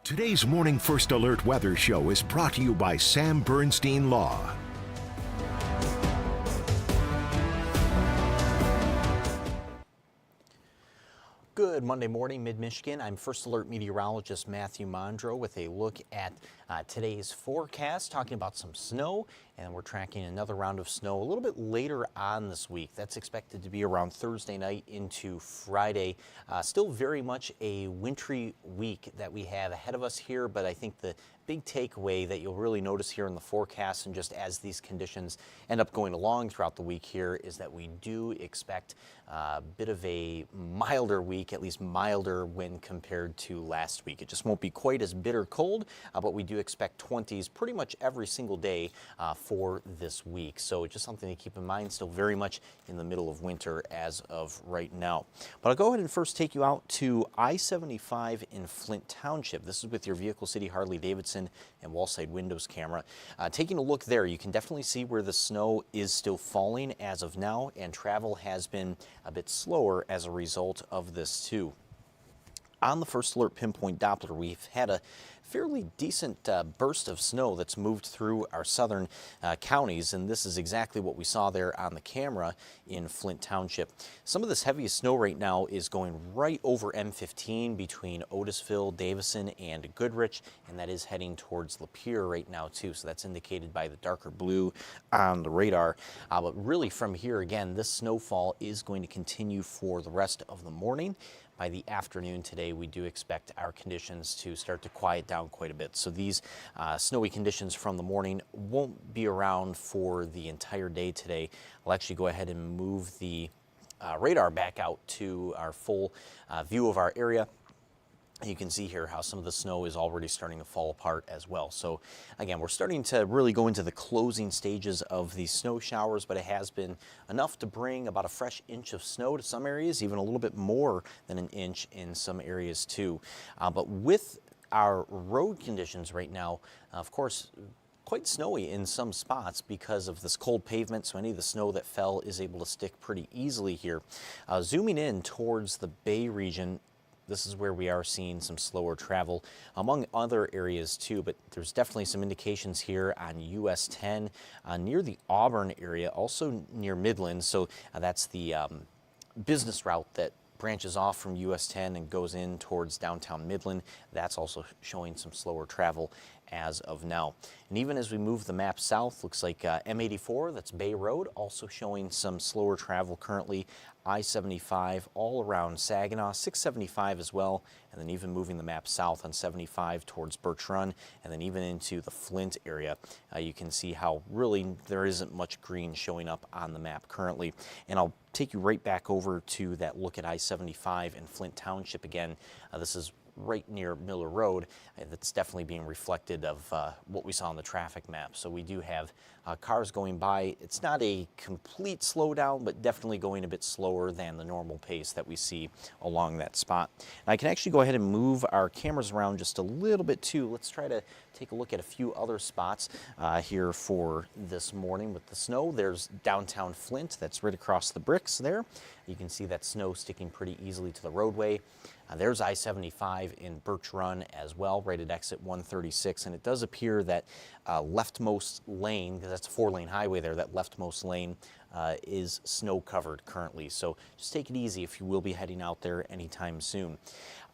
Today's Morning First Alert Weather Show is brought to you by Sam Bernstein Law. Good Monday morning, Mid-Michigan. I'm First Alert meteorologist Matthew Mondro with a look at today's forecast, talking about some snow, and we're tracking another round of snow a little bit later on this week. That's expected to be around Thursday night into Friday. Still very much a wintry week that we have ahead of us here, but I think the big takeaway that you'll really notice here in the forecast, and just as these conditions end up going along throughout the week here, is that we do expect a bit of a milder week, at least milder when compared to last week. It just won't be quite as bitter cold, but we do expect 20s pretty much every single day for this week. So just something to keep in mind, still very much in the middle of winter as of right now. But I'll go ahead and first take you out to I-75 in Flint Township. This is with your Vehicle City Harley-Davidson and wall-side windows camera. Taking a look there, you can definitely see where the snow is still falling as of now, and travel has been a bit slower as a result of this too. On the First Alert Pinpoint Doppler, we've had a fairly decent burst of snow that's moved through our southern counties, and this is exactly what we saw there on the camera in Flint Township. Some of this heaviest snow right now is going right over M15 between Otisville, Davison, and Goodrich, and that is heading towards Lapeer right now too, so that's indicated by the darker blue on the radar. But really from here, again, this snowfall is going to continue for the rest of the morning. By the afternoon today, we do expect our conditions to start to quiet down quite a bit. So these snowy conditions from the morning won't be around for the entire day today. I'll actually go ahead and move the radar back out to our full view of our area. You can see here how some of the snow is already starting to fall apart as well. So again, we're starting to really go into the closing stages of these snow showers, but it has been enough to bring about a fresh inch of snow to some areas, even a little bit more than an inch in some areas too. But with our road conditions right now, of course, quite snowy in some spots because of this cold pavement, so any of the snow that fell is able to stick pretty easily here. Zooming in towards the Bay region, this is where we are seeing some slower travel among other areas too, but there's definitely some indications here on US 10 near the Auburn area, also near Midland. So that's the business route that branches off from US 10 and goes in towards downtown Midland. That's also showing some slower travel as of now. And even as we move the map south, looks like M84, that's Bay Road, also showing some slower travel currently. I-75 all around Saginaw, 675 as well, and then even moving the map south on 75 towards Birch Run, and then even into the Flint area. You can see how really there isn't much green showing up on the map currently. And I'll take you right back over to that look at I-75 in Flint Township again. This is right near Miller Road. That's definitely being reflected of what we saw on the traffic map. So we do have cars going by. It's not a complete slowdown, but definitely going a bit slower than the normal pace that we see along that spot. And I can actually go ahead and move our cameras around just a little bit too. Let's try to take a look at a few other spots here for this morning with the snow. There's downtown Flint, that's right across the bricks there. You can see that snow sticking pretty easily to the roadway. There's I-75 in Birch Run as well, right at exit 136, and it does appear that leftmost lane, because that's a 4-lane highway there, that leftmost lane is snow covered currently. So just take it easy if you will be heading out there anytime soon.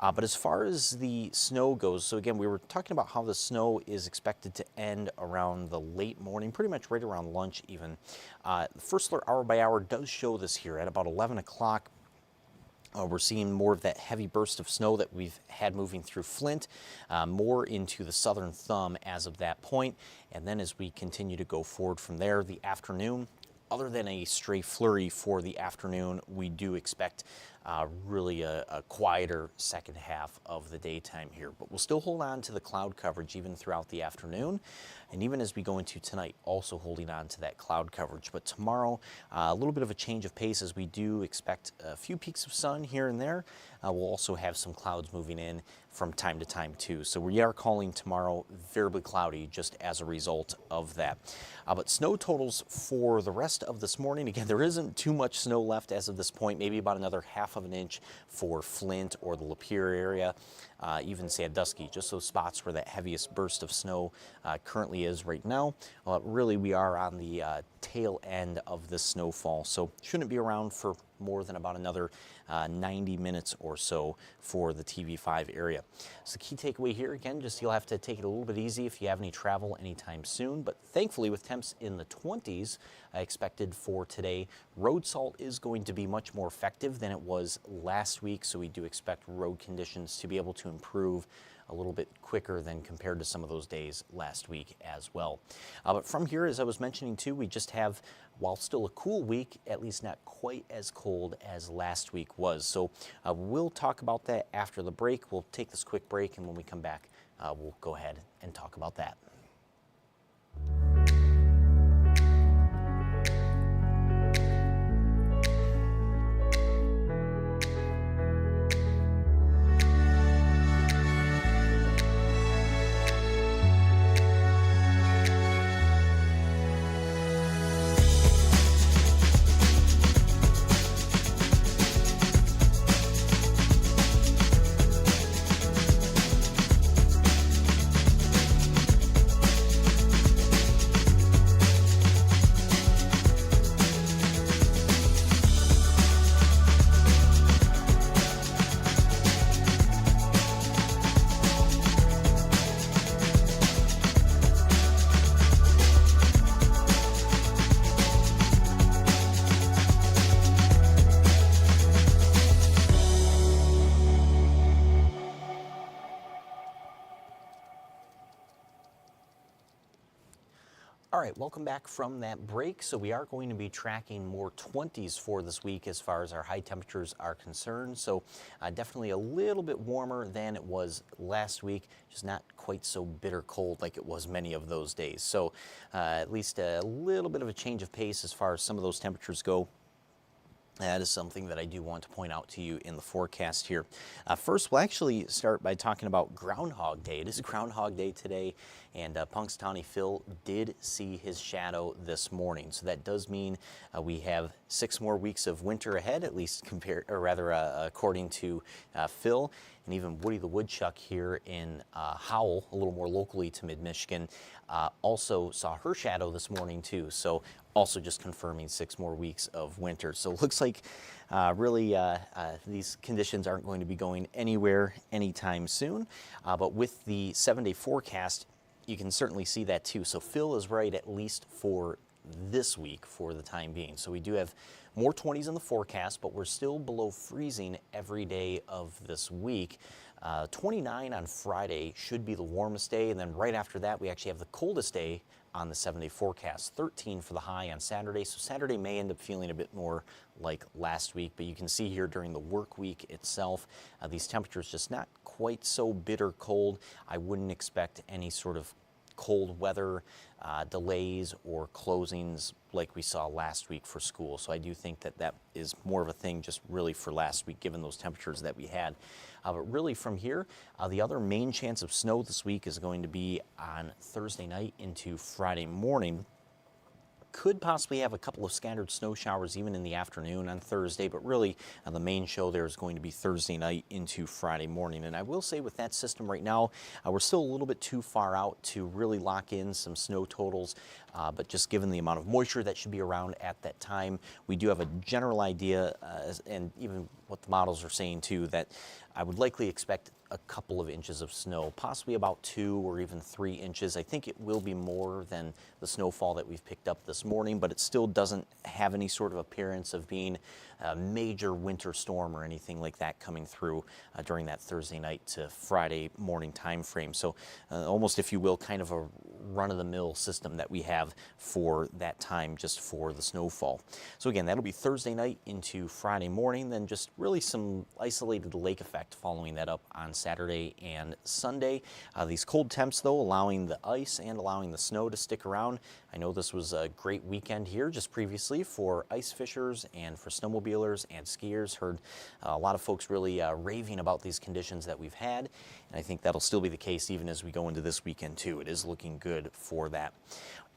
But as far as the snow goes, so again, we were talking about how the snow is expected to end around the late morning, pretty much right around lunch even. First Alert Hour by Hour does show this here at about 11 o'clock. We're seeing more of that heavy burst of snow that we've had moving through Flint, more into the southern thumb as of that point. And then as we continue to go forward from there, the afternoon, other than a stray flurry for the afternoon, we do expect really a quieter second half of the daytime here. But we'll still hold on to the cloud coverage even throughout the afternoon. And even as we go into tonight, also holding on to that cloud coverage. But tomorrow, a little bit of a change of pace as we do expect a few peaks of sun here and there. We'll also have some clouds moving in from time to time too. So we are calling tomorrow variably cloudy just as a result of that. But snow totals for the rest of this morning, again, there isn't too much snow left as of this point, maybe about another half of an inch for Flint or the Lapeer area, even Sandusky, just those spots where that heaviest burst of snow currently is right now. Really, we are on the tail end of this snowfall, so shouldn't be around for more than about another 90 minutes or so for the TV5 area. So the key takeaway here, again, just you'll have to take it a little bit easy if you have any travel anytime soon, but thankfully with temps in the 20s expected for today, road salt is going to be much more effective than it was last week, so we do expect road conditions to be able to improve a little bit quicker than compared to some of those days last week as well. But from here, as I was mentioning too, we just have, while still a cool week, at least not quite as cold as last week was. So we'll talk about that after the break. We'll take this quick break, and when we come back, we'll go ahead and talk about that. All right, welcome back from that break. So we are going to be tracking more 20s for this week as far as our high temperatures are concerned. So definitely a little bit warmer than it was last week, just not quite so bitter cold like it was many of those days. So at least a little bit of a change of pace as far as some of those temperatures go. That is something that I do want to point out to you in the forecast here. First, we'll actually start by talking about Groundhog Day. It is Groundhog Day today, and Punxsutawney Phil did see his shadow this morning. So that does mean we have 6 more weeks of winter ahead, at least according to Phil. And even Woody the Woodchuck here in Howell, a little more locally to mid-Michigan, also saw her shadow this morning too. So also just confirming 6 more weeks of winter. So it looks like really these conditions aren't going to be going anywhere anytime soon. But with the 7-day forecast, you can certainly see that too. So Phil is right, at least for this week for the time being. So we do have more 20s in the forecast, but we're still below freezing every day of this week. 29 on Friday should be the warmest day, and then right after that we actually have the coldest day on the 7-day forecast, 13 for the high on Saturday. So Saturday may end up feeling a bit more like last week, but you can see here during the work week itself, these temperatures just not quite so bitter cold. I wouldn't expect any sort of cold weather delays or closings like we saw last week for school. So I do think that that is more of a thing just really for last week, given those temperatures that we had. But really from here, the other main chance of snow this week is going to be on Thursday night into Friday morning. Could possibly have a couple of scattered snow showers even in the afternoon on Thursday, but really the main show there is going to be Thursday night into Friday morning. And I will say with that system right now, we're still a little bit too far out to really lock in some snow totals, but just given the amount of moisture that should be around at that time, we do have a general idea, and even what the models are saying too, that I would likely expect a couple of inches of snow, possibly about 2 or even 3 inches. I think it will be more than the snowfall that we've picked up this morning, but it still doesn't have any sort of appearance of being a major winter storm or anything like that coming through during that Thursday night to Friday morning time frame. So almost, if you will, kind of a run-of-the-mill system that we have for that time, just for the snowfall. So again, that'll be Thursday night into Friday morning, then just really some isolated lake effect following that up on Saturday and Sunday. These cold temps, though, allowing the ice and allowing the snow to stick around. I know this was a great weekend here just previously for ice fishers and for snowmobilers and skiers. Heard a lot of folks really raving about these conditions that we've had, and I think that'll still be the case even as we go into this weekend too. It is looking good for that.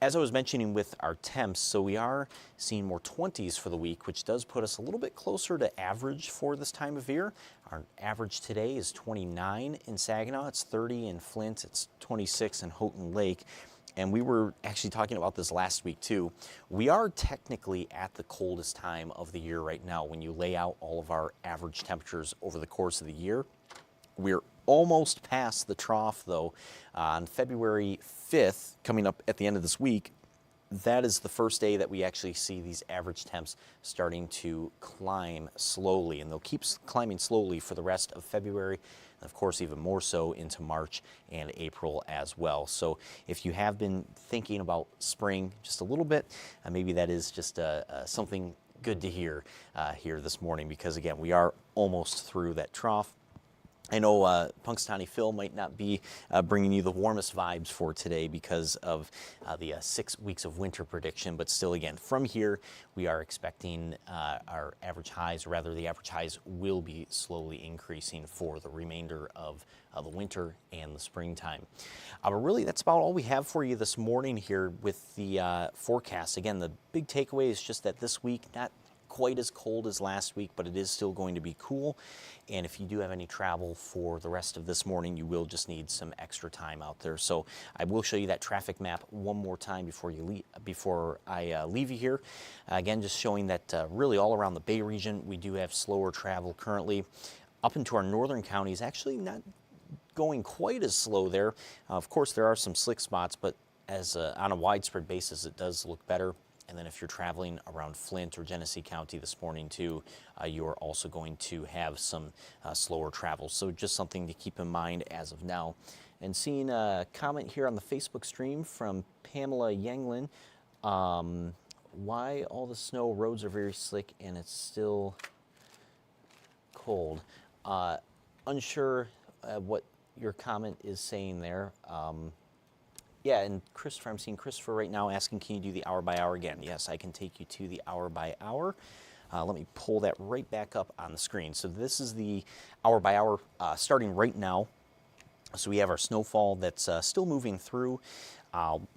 As I was mentioning with our temps, so we are seeing more 20s for the week, which does put us a little bit closer to average for this time of year. Our average today is 29 in Saginaw, it's 30 in Flint, it's 26 in Houghton Lake. And we were actually talking about this last week too. We are technically at the coldest time of the year right now when you lay out all of our average temperatures over the course of the year. We're almost past the trough though. On February 5th, coming up at the end of this week, that is the first day that we actually see these average temps starting to climb slowly, and they'll keep climbing slowly for the rest of February, and of course even more so into March and April as well. So if you have been thinking about spring just a little bit, maybe that is just something good to hear here this morning, because again, we are almost through that trough. I know Punxsutawney Phil might not be bringing you the warmest vibes for today because of the 6 weeks of winter prediction, but still, again, from here, we are expecting our average highs, or rather the average highs will be slowly increasing for the remainder of the winter and the springtime. But really, that's about all we have for you this morning here with the forecast. Again, the big takeaway is just that this week, not quite as cold as last week, but it is still going to be cool. And if you do have any travel for the rest of this morning, you will just need some extra time out there. So I will show you that traffic map one more time before I leave you here. Again, just showing that really all around the Bay region, we do have slower travel currently. Up into our northern counties, actually not going quite as slow there. Of course, there are some slick spots, but as on a widespread basis, it does look better. And then if you're traveling around Flint or Genesee County this morning too, you are also going to have some slower travel. So just something to keep in mind as of now. And seeing a comment here on the Facebook stream from Pamela Yanglin. Why all the snow, roads are very slick and it's still cold. Unsure what your comment is saying there. Yeah, and Christopher, I'm seeing Christopher right now asking, can you do the hour by hour again? Yes, I can take you to the hour by hour. Let me pull that right back up on the screen. So this is the hour by hour starting right now. So we have our snowfall that's still moving through. I'll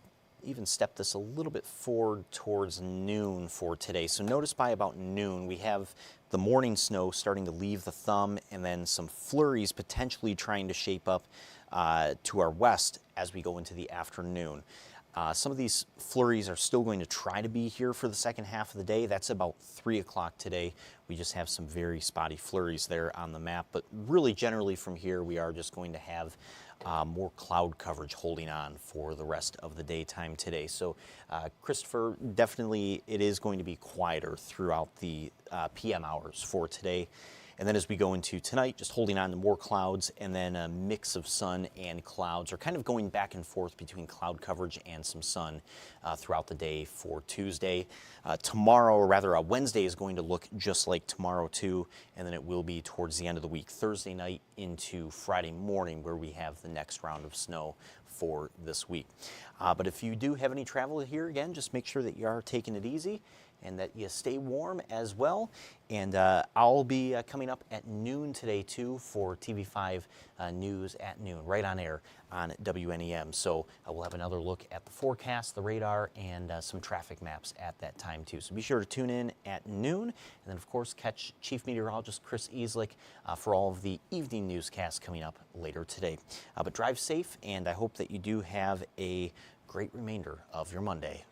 even step this a little bit forward towards noon for today. So notice by about noon, we have the morning snow starting to leave the thumb, and then some flurries potentially trying to shape up to our west as we go into the afternoon. Some of these flurries are still going to try to be here for the second half of the day. That's about 3 o'clock today. We just have some very spotty flurries there on the map, but really generally from here we are just going to have more cloud coverage holding on for the rest of the daytime today. So Christopher, definitely it is going to be quieter throughout the PM hours for today. And then as we go into tonight, just holding on to more clouds, and then a mix of sun and clouds, or kind of going back and forth between cloud coverage and some sun throughout the day for Tuesday. Tomorrow, or rather Wednesday, is going to look just like tomorrow too, and then it will be towards the end of the week, Thursday night into Friday morning, where we have the next round of snow for this week. But if you do have any travel here, again, just make sure that you are taking it easy and that you stay warm as well. And I'll be coming up at noon today too for TV5 News at noon, right on air on WNEM. So we'll have another look at the forecast, the radar, and some traffic maps at that time too. So be sure to tune in at noon, and then of course catch Chief Meteorologist Chris Easlick for all of the evening newscasts coming up later today. But drive safe, and I hope that you do have a great remainder of your Monday.